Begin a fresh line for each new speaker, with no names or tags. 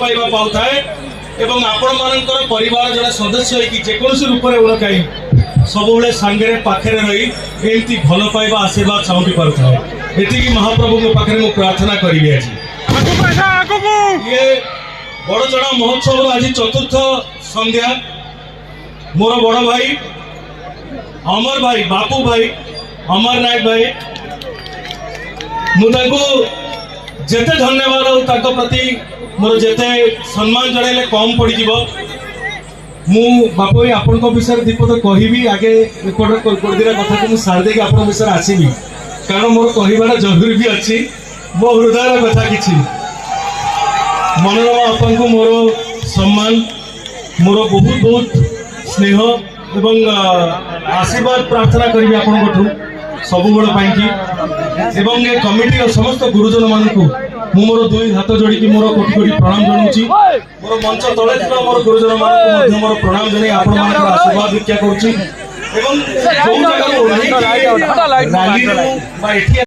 पाइबा पाऊ थाए एवं आपण मानकर परिवार जड़े सदस्य कि जेकोसी रूप में उड़ कहीं सब सांगे पाखे रही एमती भल पाइबा आशीर्वाद चाहती पारे ये महाप्रभु पाखे मुझे प्रार्थना करी आज ये बड़चणा महोत्सव आज चतुर्थ संध्या मोर बड़ भाई अमर भाई बापू भाई अमर नायक भाई मुझे धन्यवाद प्रति मोर जिते सम्मान जड़े कम पड़ज मु बापू भाई आपण विषय दीपद कहबी आगे रिपोर्ट दिना कथा को सारी आप विषय आसबि कारण मोर कहबार जरूरी भी अच्छी मो हृदय कथा कि मनोरमा आपन को मोर सम्मान मोर बहुत बहुत स्नेह एवं आशीर्वाद प्रार्थना करी आपन सब एवं ये कमिटी समस्त गुरुजन मानक मु मोर दुई हाथ जोड़ी मोर कोटि कोटि प्रणाम जनाऊँगी मोर मंच तले थी मोर गुरुजन मानक मोर प्रणाम जन आपण आशीर्वाद भिक्षा करुँची एवं